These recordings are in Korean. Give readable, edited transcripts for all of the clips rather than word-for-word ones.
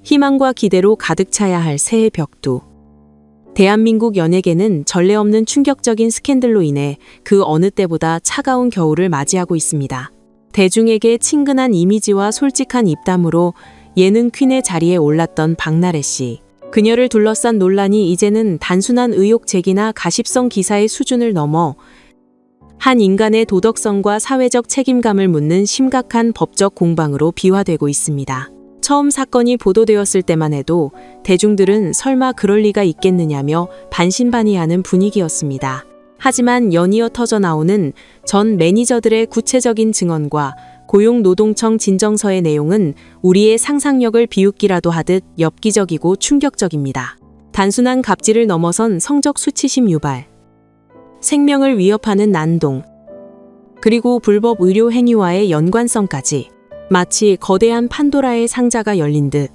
희망과 기대로 가득 차야 할 새해 벽두. 대한민국 연예계는 전례 없는 충격적인 스캔들로 인해 그 어느 때보다 차가운 겨울을 맞이하고 있습니다. 대중에게 친근한 이미지와 솔직한 입담으로 예능 퀸의 자리에 올랐던 박나래 씨. 그녀를 둘러싼 논란이 이제는 단순한 의혹 제기나 가십성 기사의 수준을 넘어 한 인간의 도덕성과 사회적 책임감을 묻는 심각한 법적 공방으로 비화되고 있습니다. 처음 사건이 보도되었을 때만 해도 대중들은 설마 그럴 리가 있겠느냐며 반신반의하는 분위기였습니다. 하지만 연이어 터져나오는 전 매니저들의 구체적인 증언과 고용노동청 진정서의 내용은 우리의 상상력을 비웃기라도 하듯 엽기적이고 충격적입니다. 단순한 갑질을 넘어선 성적 수치심 유발, 생명을 위협하는 난동, 그리고 불법 의료 행위와의 연관성까지 마치 거대한 판도라의 상자가 열린 듯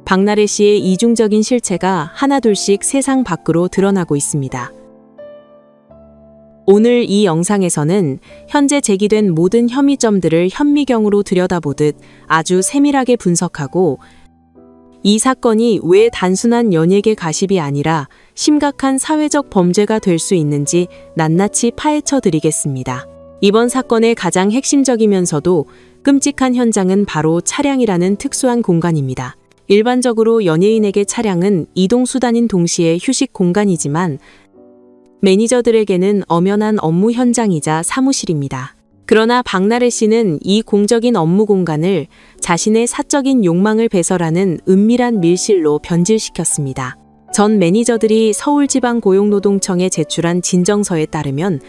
박나래 씨의 이중적인 실체가 하나둘씩 세상 밖으로 드러나고 있습니다. 오늘 이 영상에서는 현재 제기된 모든 혐의점들을 현미경으로 들여다보듯 아주 세밀하게 분석하고 이 사건이 왜 단순한 연예계 가십이 아니라 심각한 사회적 범죄가 될 수 있는지 낱낱이 파헤쳐 드리겠습니다. 이번 사건의 가장 핵심적이면서도 끔찍한 현장은 바로 차량이라는 특수한 공간입니다. 일반적으로 연예인에게 차량은 이동수단인 동시에 휴식 공간이지만 매니저들에게는 엄연한 업무 현장이자 사무실입니다. 그러나 박나래 씨는 이 공적인 업무 공간을 자신의 사적인 욕망을 배설하는 은밀한 밀실로 변질시켰습니다. 전 매니저들이 서울지방고용노동청에 제출한 진정서에 따르면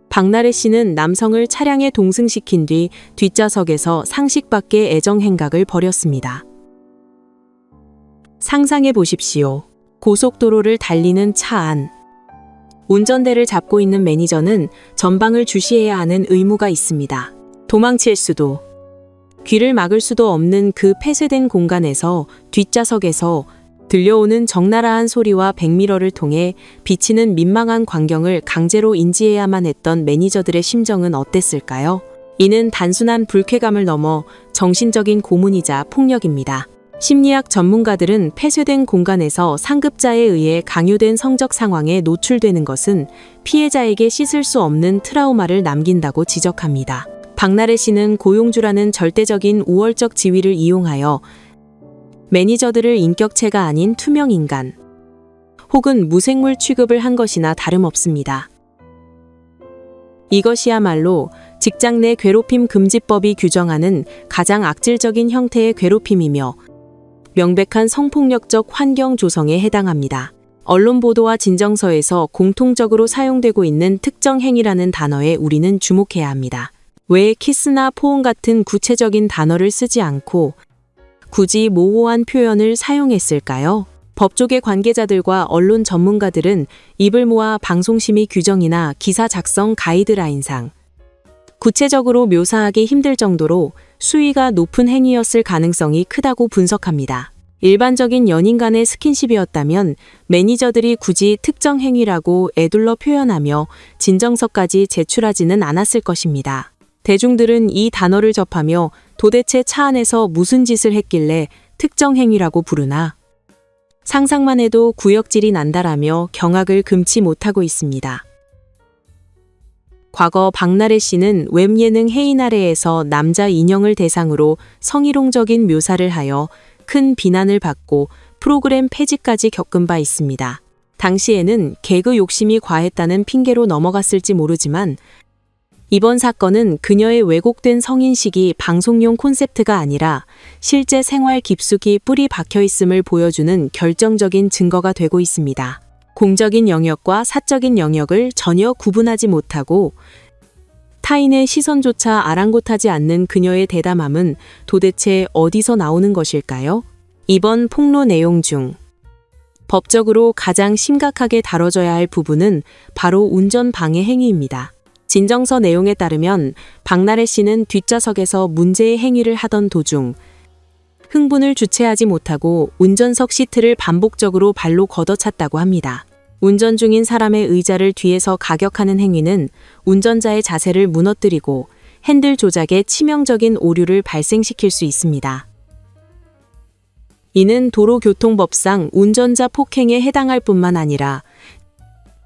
박나래 씨는 남성을 차량에 동승시킨 뒤 뒷좌석에서 상식 밖의 애정 행각을 벌였습니다. 상상해 보십시오. 고속도로를 달리는 차 안. 운전대를 잡고 있는 매니저는 전방을 주시해야 하는 의무가 있습니다. 도망칠 수도, 귀를 막을 수도 없는 그 폐쇄된 공간에서 뒷좌석에서 들려오는 적나라한 소리와 백미러를 통해 비치는 민망한 광경을 강제로 인지해야만 했던 매니저들의 심정은 어땠을까요? 이는 단순한 불쾌감을 넘어 정신적인 고문이자 폭력입니다. 심리학 전문가들은 폐쇄된 공간에서 상급자에 의해 강요된 성적 상황에 노출되는 것은 피해자에게 씻을 수 없는 트라우마를 남긴다고 지적합니다. 박나래 씨는 고용주라는 절대적인 우월적 지위를 이용하여 매니저들을 인격체가 아닌 투명 인간 혹은 무생물 취급을 한 것이나 다름없습니다. 이것이야말로 직장 내 괴롭힘 금지법이 규정하는 가장 악질적인 형태의 괴롭힘이며 명백한 성폭력적 환경 조성에 해당합니다. 언론 보도와 진정서에서 공통적으로 사용되고 있는 특정 행위라는 단어에 우리는 주목해야 합니다. 왜 키스나 포옹 같은 구체적인 단어를 쓰지 않고 굳이 모호한 표현을 사용했을까요? 법조계 관계자들과 언론 전문가들은 입을 모아 방송심의 규정이나 기사 작성 가이드라인상 구체적으로 묘사하기 힘들 정도로 수위가 높은 행위였을 가능성이 크다고 분석합니다. 일반적인 연인 간의 스킨십이었다면 매니저들이 굳이 특정 행위라고 애둘러 표현하며 진정서까지 제출하지는 않았을 것입니다. 대중들은 이 단어를 접하며 도대체 차 안에서 무슨 짓을 했길래 특정 행위라고 부르나? 상상만 해도 구역질이 난다라며 경악을 금치 못하고 있습니다. 과거 박나래 씨는 웹예능 해인 아래에서 남자 인형을 대상으로 성희롱적인 묘사를 하여 큰 비난을 받고 프로그램 폐지까지 겪은 바 있습니다. 당시에는 개그 욕심이 과했다는 핑계로 넘어갔을지 모르지만 이번 사건은 그녀의 왜곡된 성인식이 방송용 콘셉트가 아니라 실제 생활 깊숙이 뿌리 박혀 있음을 보여주는 결정적인 증거가 되고 있습니다. 공적인 영역과 사적인 영역을 전혀 구분하지 못하고 타인의 시선조차 아랑곳하지 않는 그녀의 대담함은 도대체 어디서 나오는 것일까요? 이번 폭로 내용 중 법적으로 가장 심각하게 다뤄져야 할 부분은 바로 운전 방해 행위입니다. 진정서 내용에 따르면 박나래 씨는 뒷좌석에서 문제의 행위를 하던 도중 흥분을 주체하지 못하고 운전석 시트를 반복적으로 발로 걷어찼다고 합니다. 운전 중인 사람의 의자를 뒤에서 가격하는 행위는 운전자의 자세를 무너뜨리고 핸들 조작에 치명적인 오류를 발생시킬 수 있습니다. 이는 도로교통법상 운전자 폭행에 해당할 뿐만 아니라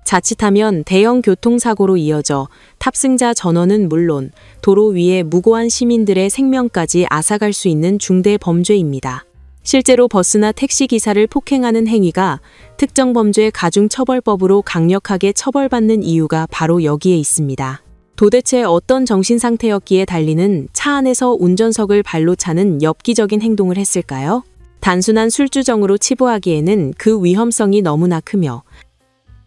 자칫하면 대형 교통사고로 이어져 탑승자 전원은 물론 도로 위에 무고한 시민들의 생명까지 앗아갈 수 있는 중대 범죄입니다. 실제로 버스나 택시 기사를 폭행하는 행위가 특정 범죄 가중처벌법으로 강력하게 처벌받는 이유가 바로 여기에 있습니다. 도대체 어떤 정신 상태였기에 달리는 차 안에서 운전석을 발로 차는 엽기적인 행동을 했을까요? 단순한 술주정으로 치부하기에는 그 위험성이 너무나 크며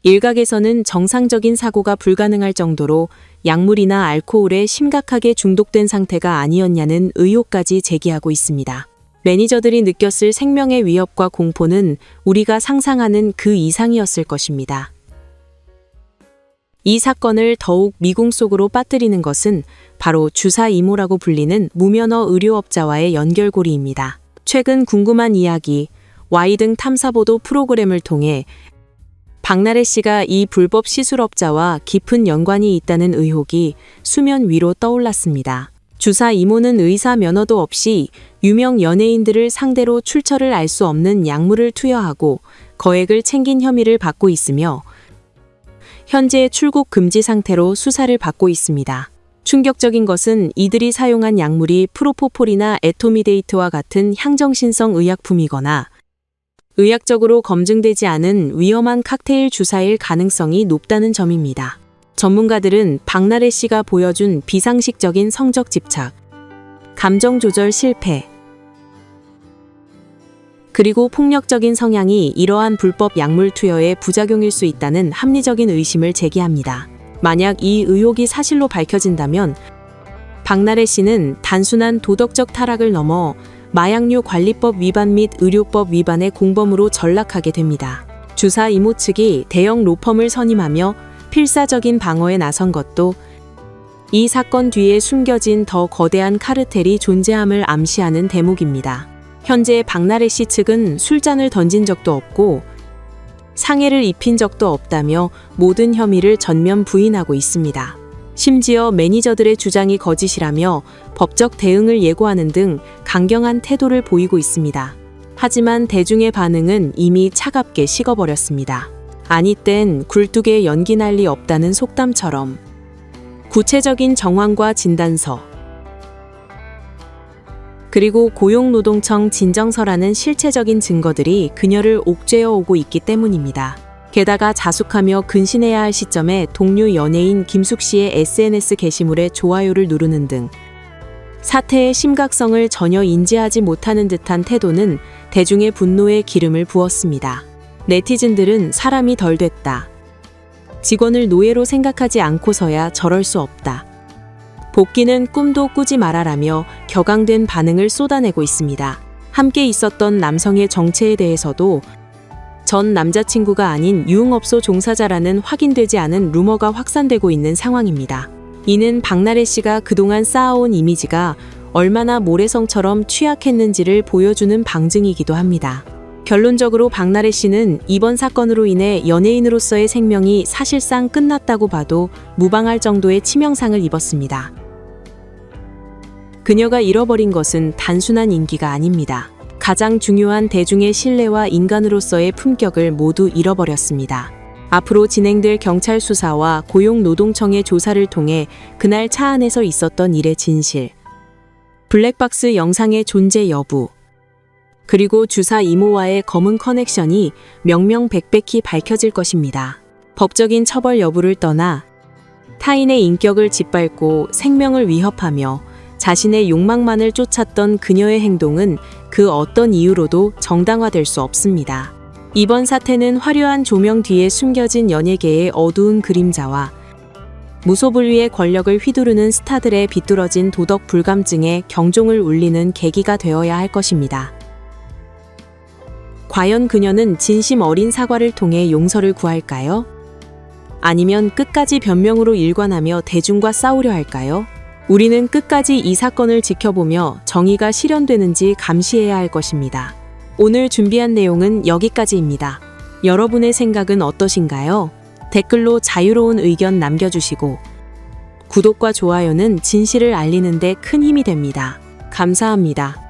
일각에서는 정상적인 사고가 불가능할 정도로 약물이나 알코올에 심각하게 중독된 상태가 아니었냐는 의혹까지 제기하고 있습니다. 매니저들이 느꼈을 생명의 위협과 공포는 우리가 상상하는 그 이상이었을 것입니다. 이 사건을 더욱 미궁 속으로 빠뜨리는 것은 바로 주사 이모라고 불리는 무면허 의료업자와의 연결고리입니다. 최근 궁금한 이야기, Y등 탐사보도 프로그램을 통해 박나래 씨가 이 불법 시술업자와 깊은 연관이 있다는 의혹이 수면 위로 떠올랐습니다. 주사 이모는 의사 면허도 없이 유명 연예인들을 상대로 출처를 알 수 없는 약물을 투여하고 거액을 챙긴 혐의를 받고 있으며 현재 출국 금지 상태로 수사를 받고 있습니다. 충격적인 것은 이들이 사용한 약물이 프로포폴이나 에토미데이트와 같은 향정신성 의약품이거나 의학적으로 검증되지 않은 위험한 칵테일 주사일 가능성이 높다는 점입니다. 전문가들은 박나래 씨가 보여준 비상식적인 성적 집착, 감정 조절 실패, 그리고 폭력적인 성향이 이러한 불법 약물 투여의 부작용일 수 있다는 합리적인 의심을 제기합니다. 만약 이 의혹이 사실로 밝혀진다면 박나래 씨는 단순한 도덕적 타락을 넘어 마약류 관리법 위반 및 의료법 위반의 공범으로 전락하게 됩니다. 주사 이모 측이 대형 로펌을 선임하며 필사적인 방어에 나선 것도 이 사건 뒤에 숨겨진 더 거대한 카르텔이 존재함을 암시하는 대목입니다. 현재 박나래 씨 측은 술잔을 던진 적도 없고 상해를 입힌 적도 없다며 모든 혐의를 전면 부인하고 있습니다. 심지어 매니저들의 주장이 거짓이라며 법적 대응을 예고하는 등 강경한 태도를 보이고 있습니다. 하지만 대중의 반응은 이미 차갑게 식어버렸습니다. 아니 땐 굴뚝에 연기 날 리 없다는 속담처럼 구체적인 정황과 진단서 그리고 고용노동청 진정서라는 실체적인 증거들이 그녀를 옥죄어 오고 있기 때문입니다. 게다가 자숙하며 근신해야 할 시점에 동료 연예인 김숙 씨의 SNS 게시물에 좋아요를 누르는 등 사태의 심각성을 전혀 인지하지 못하는 듯한 태도는 대중의 분노에 기름을 부었습니다. 네티즌들은 사람이 덜 됐다. 직원을 노예로 생각하지 않고서야 저럴 수 없다. 복귀는 꿈도 꾸지 말아라며 격앙된 반응을 쏟아내고 있습니다. 함께 있었던 남성의 정체에 대해서도 전 남자친구가 아닌 유흥업소 종사자라는 확인되지 않은 루머가 확산되고 있는 상황입니다. 이는 박나래 씨가 그동안 쌓아온 이미지가 얼마나 모래성처럼 취약했는지를 보여주는 방증이기도 합니다. 결론적으로 박나래 씨는 이번 사건으로 인해 연예인으로서의 생명이 사실상 끝났다고 봐도 무방할 정도의 치명상을 입었습니다. 그녀가 잃어버린 것은 단순한 인기가 아닙니다. 가장 중요한 대중의 신뢰와 인간으로서의 품격을 모두 잃어버렸습니다. 앞으로 진행될 경찰 수사와 고용노동청의 조사를 통해 그날 차 안에서 있었던 일의 진실, 블랙박스 영상의 존재 여부, 그리고 주사 이모와의 검은 커넥션이 명명백백히 밝혀질 것입니다. 법적인 처벌 여부를 떠나 타인의 인격을 짓밟고 생명을 위협하며 자신의 욕망만을 쫓았던 그녀의 행동은 그 어떤 이유로도 정당화될 수 없습니다. 이번 사태는 화려한 조명 뒤에 숨겨진 연예계의 어두운 그림자와 무소불위의 권력을 휘두르는 스타들의 비뚤어진 도덕 불감증에 경종을 울리는 계기가 되어야 할 것입니다. 과연 그녀는 진심 어린 사과를 통해 용서를 구할까요? 아니면 끝까지 변명으로 일관하며 대중과 싸우려 할까요? 우리는 끝까지 이 사건을 지켜보며 정의가 실현되는지 감시해야 할 것입니다. 오늘 준비한 내용은 여기까지입니다. 여러분의 생각은 어떠신가요? 댓글로 자유로운 의견 남겨주시고 구독과 좋아요는 진실을 알리는 데 큰 힘이 됩니다. 감사합니다.